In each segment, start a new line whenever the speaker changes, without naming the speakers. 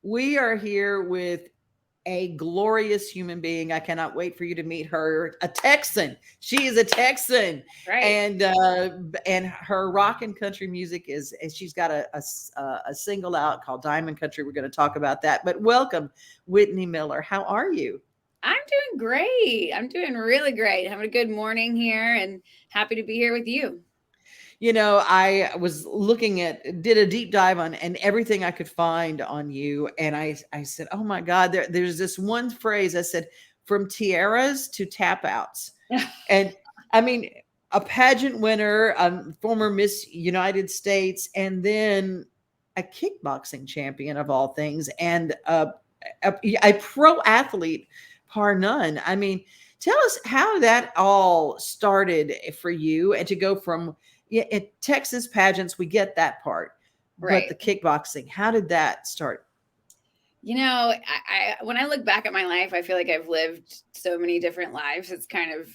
We are here with a glorious human being. I cannot wait for you to meet her. A Texan. She is a Texan,
Right.
and her rock and country music is she's got a single out called Diamond Country. We're going to talk about that. But welcome, Whitney Miller. How are you?
I'm doing great. I'm doing really great. Having a good morning here and happy to be here with you.
I was looking did a deep dive on and everything I could find on you. And I said, oh my God, there's this one phrase I said, from tiaras to tap outs. And I mean, a pageant winner, a former Miss United States, and then a kickboxing champion of all things, and a pro athlete par none. I mean, tell us how that all started for you, and to go from Texas pageants, we get that part, but
Right.
the kickboxing, how did that start?
I when I look back at my life, I feel like I've lived so many different lives. It's kind of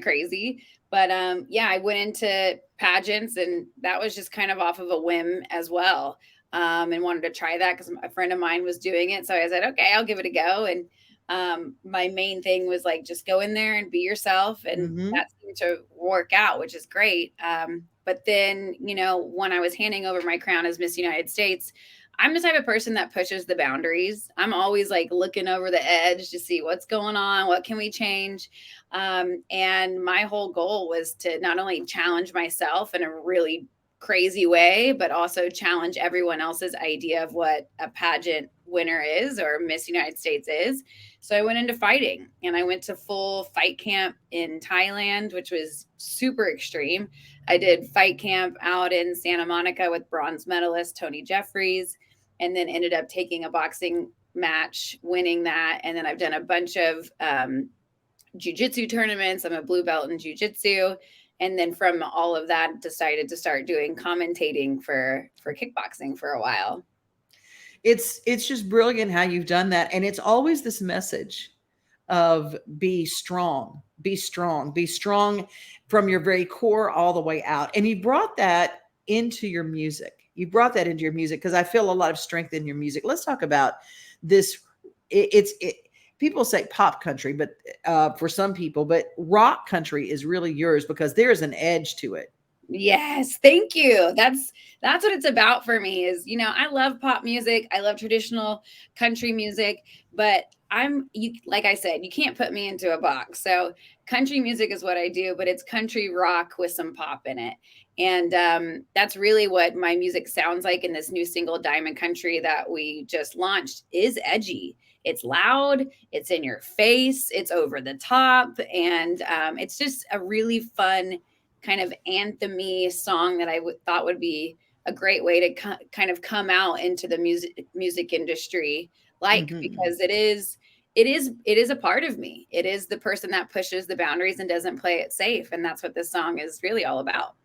crazy. But yeah, I went into pageants and that was just kind of off of a whim as well. And wanted to try that because a friend of mine was doing it. So I said, okay, I'll give it a go. And my main thing was like just go in there and be yourself. And
Mm-hmm.
that seemed to work out, which is great. But then, when I was handing over my crown as Miss United States, I'm the type of person that pushes the boundaries. I'm always like looking over the edge to see what's going on, what can we change. And my whole goal was to not only challenge myself in a really crazy way, but also challenge everyone else's idea of what a pageant winner is or Miss United States is. So I went into fighting and I went to full fight camp in Thailand, which was super extreme. I did fight camp out in Santa Monica with bronze medalist Tony Jeffries, and then ended up taking a boxing match, winning that. And then I've done a bunch of jujitsu tournaments. I'm a blue belt in jujitsu. And then from all of that, decided to start doing commentating for kickboxing for a while.
It's just brilliant how you've done that, and it's always this message of be strong, be strong, be strong from your very core all the way out. And you brought that into your music. You brought that into your music because I feel a lot of strength in your music. Let's talk about this. It people say pop country, but for some people, but rock country is really yours because there's an edge to it.
Yes, thank you. That's what it's about for me is, I love pop music. I love traditional country music, but like I said, you can't put me into a box. So country music is what I do, but it's country rock with some pop in it. And that's really what my music sounds like in this new single Diamond Country that we just launched is edgy. It's loud, it's in your face, it's over the top, and it's just a really fun kind of anthemy song that thought would be a great way to kind of come out into the music industry, like
Mm-hmm.
because it is a part of me. It is the person that pushes the boundaries and doesn't play it safe, and that's what this song is really all about.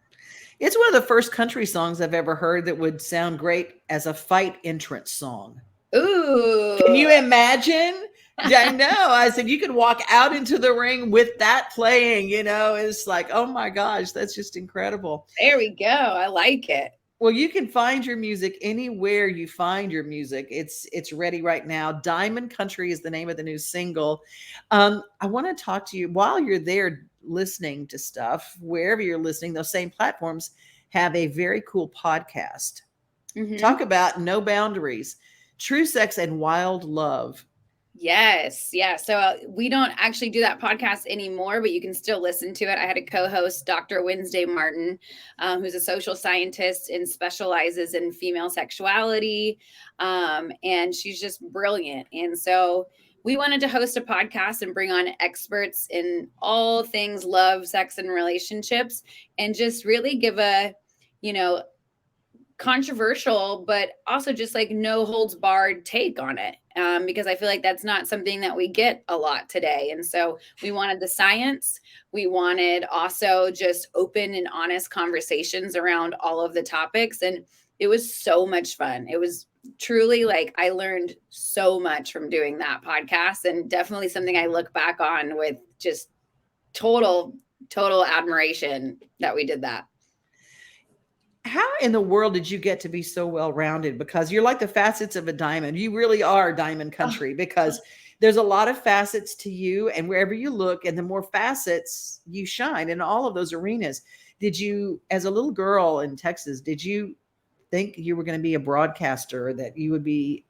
It's one of the first country songs I've ever heard that would sound great as a fight entrance song. Can
Ooh.
you imagine? I know. I said you could walk out into the ring with that playing, it's like, oh my gosh, that's just incredible.
There we go. I like it.
Well, you can find your music anywhere you find your music. It's ready right now. Diamond Country is the name of the new single. I want to talk to you while you're there listening to stuff, wherever you're listening, those same platforms have a very cool podcast. Talk
Hmm.
about no boundaries, true sex and wild love.
Yes, yeah. So we don't actually do that podcast anymore, but you can still listen to it. I had a co-host, Dr. Wednesday Martin, who's a social scientist and specializes in female sexuality, and she's just brilliant. And so we wanted to host a podcast and bring on experts in all things love, sex, and relationships, and just really give a you know controversial, but also just like no holds barred take on it. Because I feel like that's not something that we get a lot today. And so we wanted the science. We wanted also just open and honest conversations around all of the topics. And it was so much fun. It was truly like I learned so much from doing that podcast, and definitely something I look back on with just total, total admiration that we did that.
How in the world did you get to be so well rounded? Because you're like the facets of a diamond. You really are diamond
Oh,
country because there's a lot of facets to you, and wherever you look, and the more facets you shine in all of those arenas. Did you, as a little girl in Texas, did you think you were going to be a broadcaster, that you would be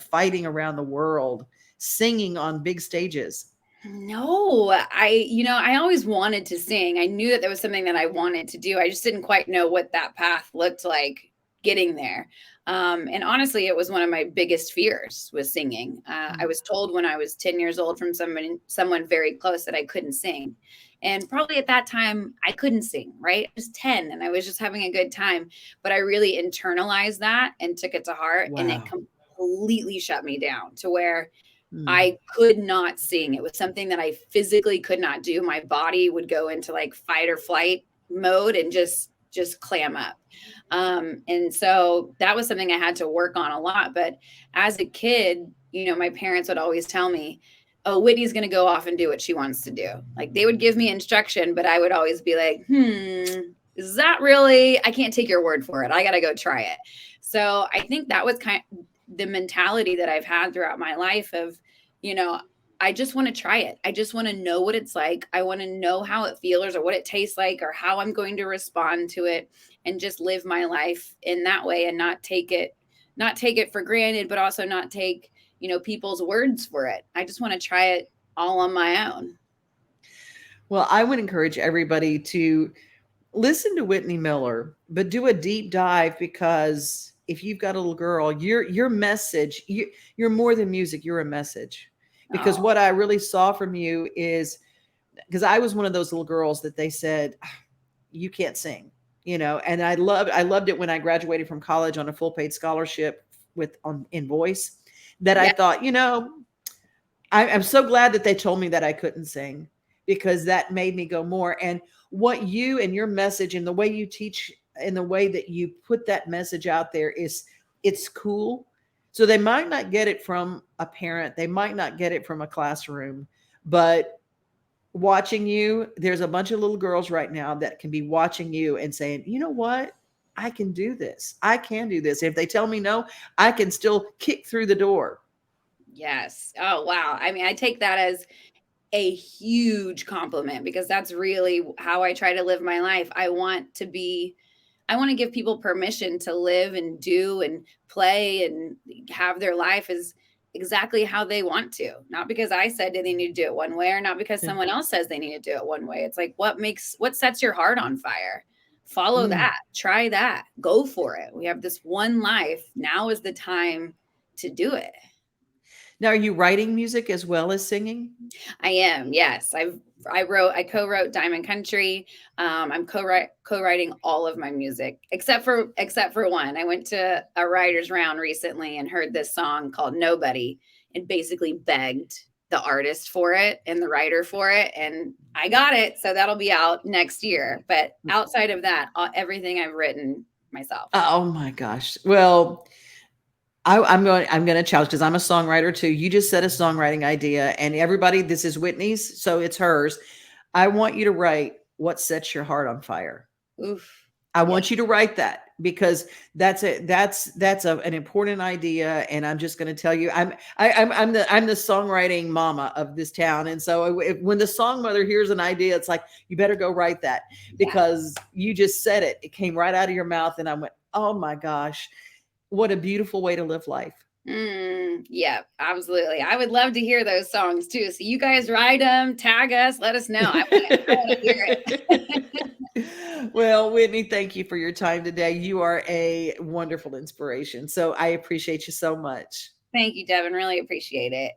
fighting around the world, singing on big stages?
no, I always wanted to sing. I knew that there was something that I wanted to do. I just didn't quite know what that path looked like getting there. And honestly, it was one of my biggest fears was singing. I was told when I was 10 years old from someone very close that I couldn't sing. And probably at that time, I couldn't sing, right? I was 10 and I was just having a good time. But I really internalized that and took it to heart. And it
Wow.
completely shut me down to where
Hmm.
I could not sing. It was something that I physically could not do. My body would go into like fight or flight mode and just clam up. And so that was something I had to work on a lot. But as a kid, my parents would always tell me, "Oh, Whitney's going to go off and do what she wants to do." Like they would give me instruction, but I would always be like, is that really? I can't take your word for it. I got to go try it. So I think that was kind of the mentality that I've had throughout my life of, you know, I just want to try it. I just want to know what it's like. I want to know how it feels or what it tastes like or how I'm going to respond to it and just live my life in that way and not take it for granted, but also not take, people's words for it. I just want to try it all on my own.
Well, I would encourage everybody to listen to Whitney Miller, but do a deep dive, because if you've got a little girl, your message, you're more than music, you're a message. Because
Oh,
what I really saw from you is, because I was one of those little girls that they said, "Ah, you can't sing," and I loved it when I graduated from college on a full paid scholarship with on in voice, that I
yeah.
thought, I'm so glad that they told me that I couldn't sing, because that made me go more. And what you and your message and the way you teach and the way that you put that message out there is, it's cool. So they might not get it from a parent, they might not get it from a classroom, but watching you, there's a bunch of little girls right now that can be watching you and saying, you know what? I can do this. I can do this. If they tell me no, I can still kick through the door.
Yes. Oh, wow. I mean, I take that as a huge compliment because that's really how I try to live my life. I want to give people permission to live and do and play and have their life as exactly how they want to. Not because I said they need to do it one way or not because someone else says they need to do it one way. It's like what sets your heart on fire? Follow
Mm.
that. Try that. Go for it. We have this one life. Now is the time to do it.
Now, are you writing music as well as singing?
I am. Yes, I co-wrote Diamond Country. I'm co-writing all of my music except for one. I went to a writers round recently and heard this song called Nobody and basically begged the artist for it and the writer for it, and I got it. So that'll be out next year. But outside of that, everything I've written myself.
Oh my gosh. Well, I'm going to challenge, because I'm a songwriter too. You just said a songwriting idea, and everybody, this is Whitney's, so it's hers. I want you to write what sets your heart on fire.
Oof.
I
Yeah.
want you to write that, because an important idea, and I'm just going to tell you, I'm the songwriting mama of this town, and so when the song mother hears an idea, it's like, you better go write that,
Yeah.
because you just said it. It came right out of your mouth, and I went, oh my gosh, what a beautiful way to live life.
Yeah, absolutely. I would love to hear those songs too. So you guys write them, tag us, let us know. I want to hear it.
Well, Whitney, thank you for your time today. You are a wonderful inspiration. So I appreciate you so much.
Thank you, Devin. Really appreciate it.